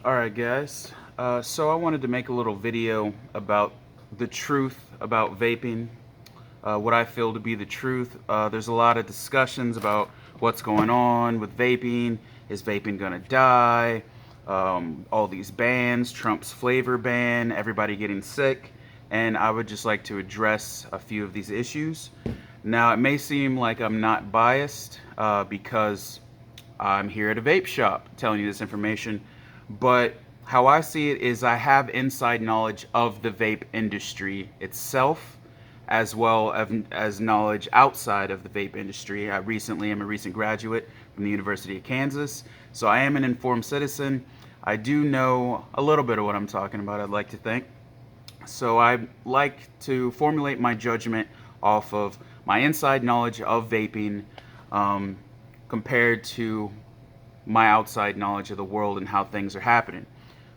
Alright guys, so I wanted to make a little video about the truth about vaping, what I feel to be the truth. There's a lot of discussions about what's going on with vaping. Is vaping gonna die? All these bans, Trump's flavor ban, everybody getting sick, and I would just like to address a few of these issues. Now, it may seem like I'm not biased because I'm here at a vape shop telling you this information, but how I see it is I have inside knowledge of the vape industry itself, as well as knowledge outside of the vape industry. I recently am a recent graduate from the University of Kansas, so I am an informed citizen. I do know a little bit of what I'm talking about, I'd like to think. So I like to formulate my judgment off of my inside knowledge of vaping, um, compared to my outside knowledge of the world and how things are happening.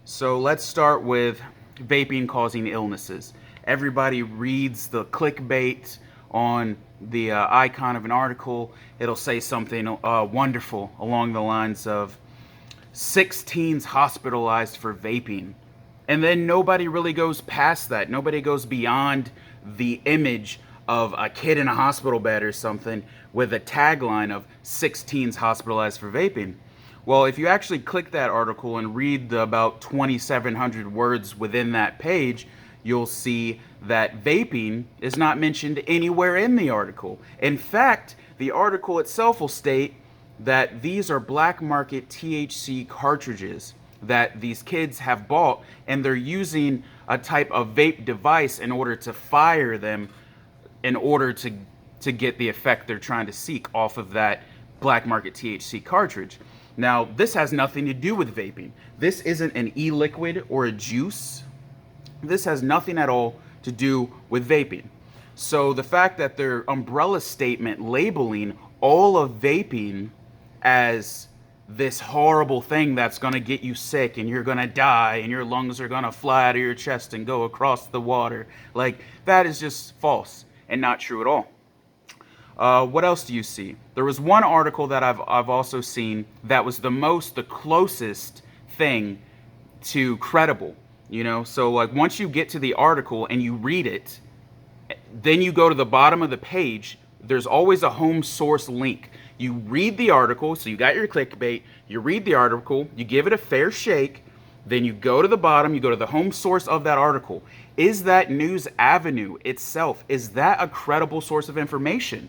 So let's start with vaping causing illnesses. Everybody reads the clickbait on the icon of an article. It'll say something wonderful along the lines of 6 teens hospitalized for vaping. And then nobody really goes past that. Nobody goes beyond the image of a kid in a hospital bed or something with a tagline of 6 teens hospitalized for vaping. Well, if you actually click that article and read the about 2,700 words within that page, you'll see that vaping is not mentioned anywhere in the article. In fact, the article itself will state that these are black market THC cartridges that these kids have bought, and they're using a type of vape device in order to fire them in order to get the effect they're trying to seek off of that black market THC cartridge. Now, this has nothing to do with vaping. This isn't an e-liquid or a juice. This has nothing at all to do with vaping. So the fact that their umbrella statement labeling all of vaping as this horrible thing that's going to get you sick and you're going to die and your lungs are going to fly out of your chest and go across the water, like, that is just false and not true at all. What else do you see? There was one article that I've also seen that was the closest thing to credible. So like once you get to the article and you read it, then you go to the bottom of the page. There's always a home source link. You read the article, so you got your clickbait. You read the article, you give it a fair shake, then you go to the bottom, you go to the home source of that article. Is that news avenue itself, is that a credible source of information?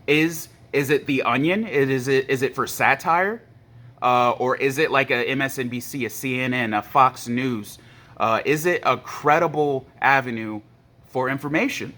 Is it The Onion? Is it for satire? Or is it like a MSNBC, a CNN, a Fox News? Is it a credible avenue for information?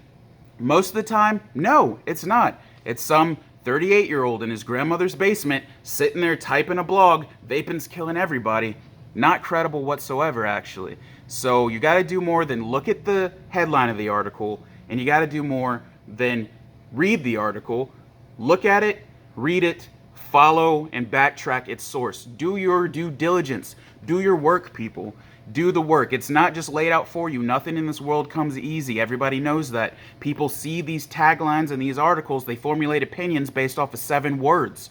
Most of the time, no, it's not. It's some 38-year-old in his grandmother's basement sitting there typing a blog, vaping's killing everybody. Not credible whatsoever, actually. So you got to do more than look at the headline of the article, and you got to do more than read the article, look at it, read it, follow and backtrack its source. Do your due diligence. Do your work, people. Do the work. It's not just laid out for you. Nothing in this world comes easy. Everybody knows that. People see these taglines and these articles, they formulate opinions based off of 7 words.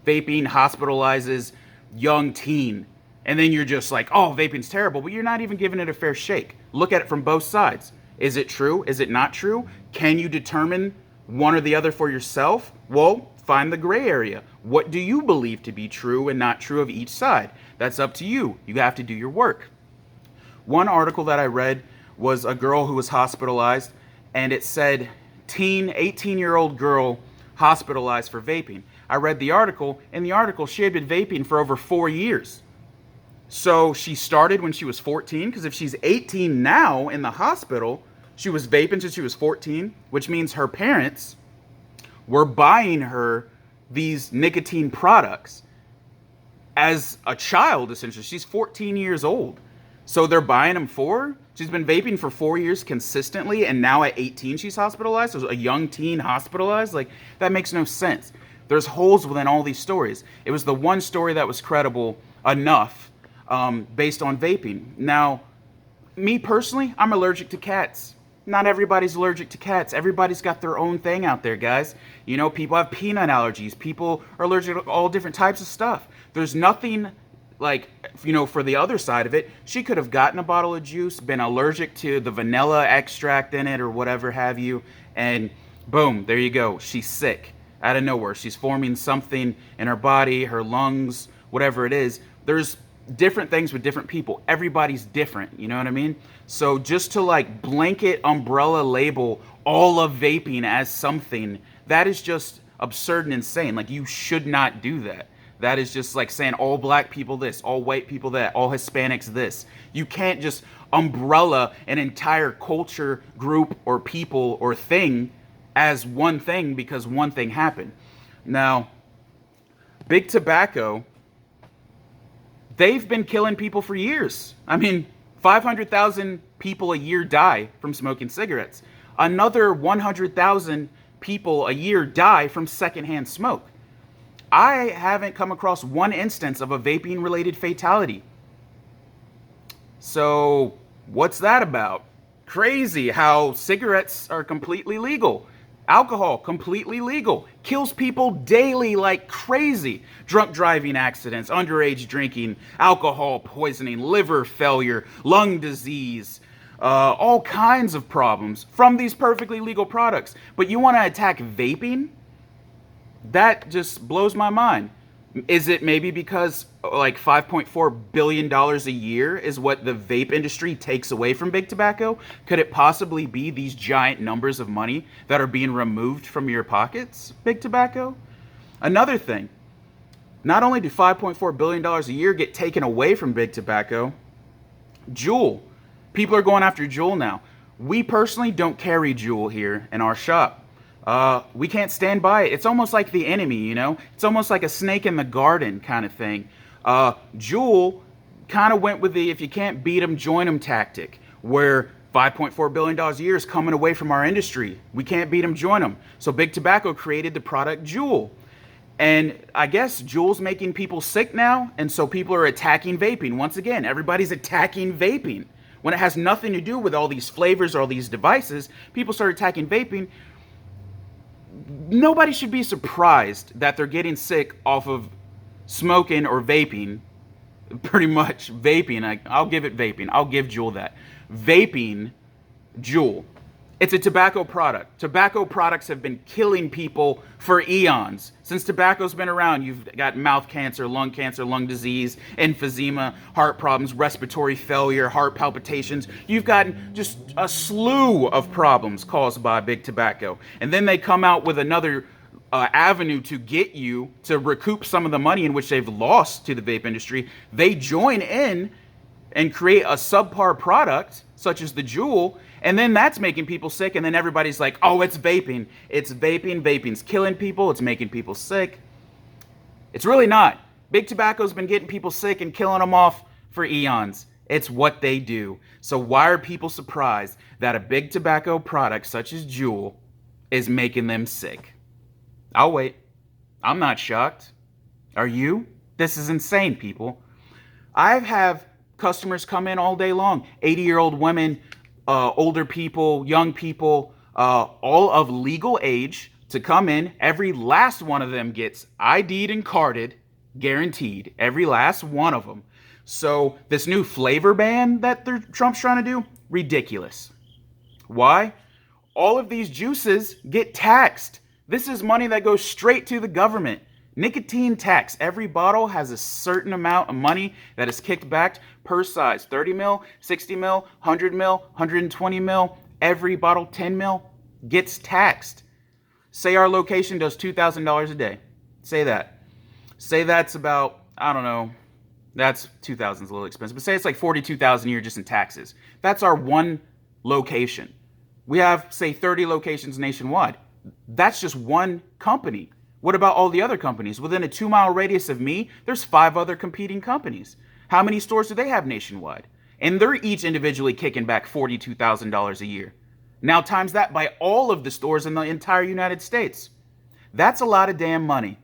Vaping hospitalizes young teen. And then you're just like, oh, vaping's terrible, but you're not even giving it a fair shake. Look at it from both sides. Is it true? Is it not true? Can you determine one or the other for yourself? Well, find the gray area. What do you believe to be true and not true of each side? That's up to you. You have to do your work. One article that I read was a girl who was hospitalized, and it said 18-year-old girl hospitalized for vaping. I read the article. In the article, she had been vaping for over 4 years. So she started when she was 14, because if she's 18 now in the hospital, she was vaping since she was 14, which means her parents were buying her these nicotine products as a child, essentially. She's 14 years old. So they're buying them for her. She's been vaping for 4 years consistently, and now at 18 she's hospitalized. So a young teen hospitalized? Like, that makes no sense. There's holes within all these stories. It was the one story that was credible enough based on vaping. Now, me personally, I'm allergic to cats. Not everybody's allergic to cats. Everybody's got their own thing out there, guys. People have peanut allergies. People are allergic to all different types of stuff. There's nothing like, for the other side of it, she could have gotten a bottle of juice, been allergic to the vanilla extract in it or whatever have you, and boom, there you go. She's sick out of nowhere. She's forming something in her body, her lungs, whatever it is. There's different things with different people. Everybody's different, you know what I mean? So just to like blanket umbrella label all of vaping as something, that is just absurd and insane. Like, you should not do that. That is just like saying all black people this, all white people that, all Hispanics this. You can't just umbrella an entire culture, group, or people or thing as one thing because one thing happened. Now, big tobacco, they've been killing people for years. I mean, 500,000 people a year die from smoking cigarettes. Another 100,000 people a year die from secondhand smoke. I haven't come across one instance of a vaping-related fatality. So, what's that about? Crazy how cigarettes are completely legal. Alcohol, completely legal. Kills people daily like crazy. Drunk driving accidents, underage drinking, alcohol poisoning, liver failure, lung disease, all kinds of problems from these perfectly legal products. But you want to attack vaping? That just blows my mind. Is it maybe because like $5.4 billion a year is what the vape industry takes away from big tobacco? Could it possibly be these giant numbers of money that are being removed from your pockets, big tobacco? Another thing, not only do $5.4 billion a year get taken away from big tobacco, Juul. People are going after Juul now. We personally don't carry Juul here in our shop. We can't stand by it. It's almost like the enemy, you know? It's almost like a snake in the garden kind of thing. Juul kind of went with the if you can't beat them, join them tactic, where $5.4 billion a year is coming away from our industry. We can't beat them, join them. So Big Tobacco created the product Juul. And I guess Juul's making people sick now, and so people are attacking vaping. Once again, everybody's attacking vaping. When it has nothing to do with all these flavors or all these devices, people start attacking vaping. Nobody should be surprised that they're getting sick off of smoking or vaping. Pretty much vaping. I'll give it vaping. I'll give Juul that. Vaping, Juul. It's a tobacco product. Tobacco products have been killing people for eons. Since tobacco's been around, you've got mouth cancer, lung disease, emphysema, heart problems, respiratory failure, heart palpitations. You've gotten just a slew of problems caused by big tobacco. And then they come out with another avenue to get you to recoup some of the money in which they've lost to the vape industry. They join in and create a subpar product, such as the Juul, and then that's making people sick, and then everybody's like, oh, it's vaping. It's vaping. Vaping's killing people. It's making people sick. It's really not. Big Tobacco's been getting people sick and killing them off for eons. It's what they do. So why are people surprised that a Big Tobacco product such as Juul is making them sick? I'll wait. I'm not shocked. Are you? This is insane, people. I have customers come in all day long. 80-year-old women, older people, young people, all of legal age to come in. Every last one of them gets ID'd and carded, guaranteed. Every last one of them. So this new flavor ban that Trump's trying to do, ridiculous. Why? All of these juices get taxed. This is money that goes straight to the government. Nicotine tax. Every bottle has a certain amount of money that is kicked back per size. 30 mil, 60 mil, 100 mil, 120 mil. Every bottle, 10 mil, gets taxed. Say our location does $2,000 a day. Say that. Say that's about, I don't know, that's 2,000 is a little expensive, but say it's like 42,000 a year just in taxes. That's our one location. We have, say, 30 locations nationwide. That's just one company. What about all the other companies? Within a 2-mile radius of me, there's 5 other competing companies. How many stores do they have nationwide? And they're each individually kicking back $42,000 a year. Now times that by all of the stores in the entire United States. That's a lot of damn money.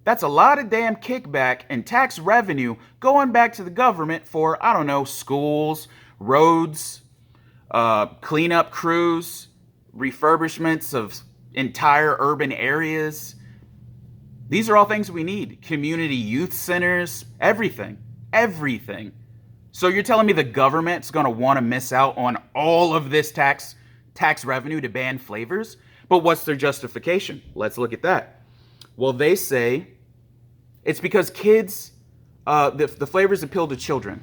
That's a lot of damn kickback and tax revenue going back to the government for, I don't know, schools, roads, cleanup crews, refurbishments of entire urban areas. These are all things we need. Community youth centers, everything. everything. So you're telling me the government's going to want to miss out on all of this tax revenue to ban flavors? But what's their justification? Let's look at that. Well, they say it's because kids, the flavors appeal to children.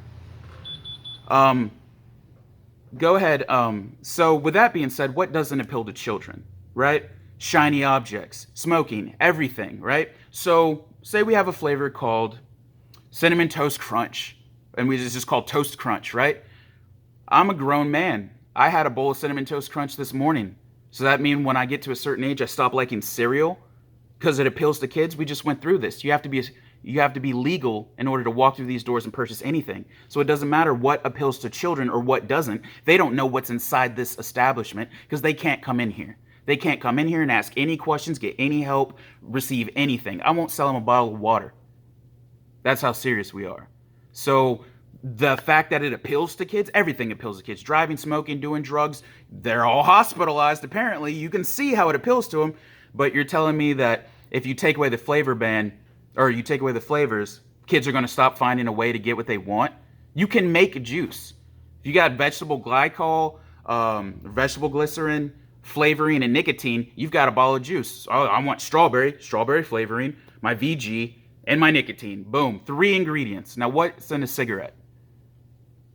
Go ahead. So with that being said, what doesn't appeal to children, right? Shiny objects, smoking, everything, right? So say we have a flavor called Cinnamon Toast Crunch, and it's just called Toast Crunch, right? I'm a grown man. I had a bowl of Cinnamon Toast Crunch this morning. So that means when I get to a certain age, I stop liking cereal because it appeals to kids? We just went through this. You have to be legal in order to walk through these doors and purchase anything. So it doesn't matter what appeals to children or what doesn't. They don't know what's inside this establishment because they can't come in here. They can't come in here and ask any questions, get any help, receive anything. I won't sell them a bottle of water. That's how serious we are. So the fact that it appeals to kids, everything appeals to kids. Driving, smoking, doing drugs, they're all hospitalized apparently. You can see how it appeals to them. But you're telling me that if you take away the flavor ban, or you take away the flavors, kids are going to stop finding a way to get what they want? You can make juice. If you got vegetable glycol, vegetable glycerin, flavoring, and nicotine, you've got a bottle of juice. Oh, I want strawberry flavoring, my VG, and my nicotine. Boom, 3 ingredients. Now what's in a cigarette?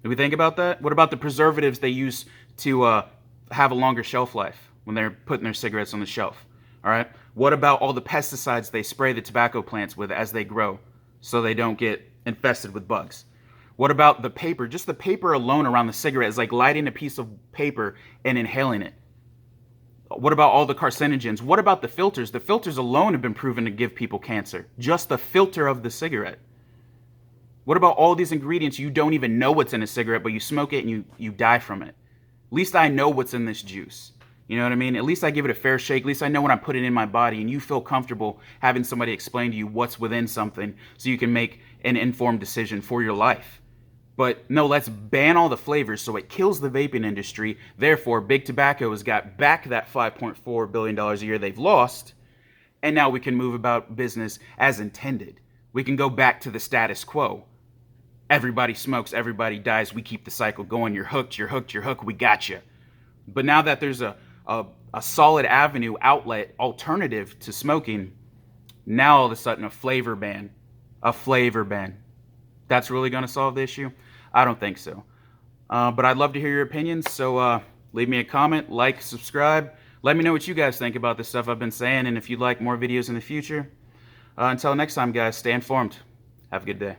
Do we think about that? What about the preservatives they use to have a longer shelf life when they're putting their cigarettes on the shelf? All right. What about all the pesticides they spray the tobacco plants with as they grow so they don't get infested with bugs? What about the paper? Just the paper alone around the cigarette is like lighting a piece of paper and inhaling it. What about all the carcinogens? What about the filters? The filters alone have been proven to give people cancer. Just the filter of the cigarette. What about all these ingredients you don't even know what's in a cigarette, but you smoke it and you die from it? At least I know what's in this juice. You know what I mean? At least I give it a fair shake. At least I know when I put it in my body, and you feel comfortable having somebody explain to you what's within something so you can make an informed decision for your life. But no, let's ban all the flavors so it kills the vaping industry. Therefore, Big Tobacco has got back that $5.4 billion a year they've lost, and now we can move about business as intended. We can go back to the status quo. Everybody smokes, everybody dies, we keep the cycle going. You're hooked, you're hooked, you're hooked, we got you. But now that there's a solid avenue, outlet, alternative to smoking, now all of a sudden a flavor ban. That's really going to solve the issue? I don't think so. But I'd love to hear your opinions, so leave me a comment, like, subscribe. Let me know what you guys think about this stuff I've been saying, and if you'd like more videos in the future. Until next time, guys, stay informed. Have a good day.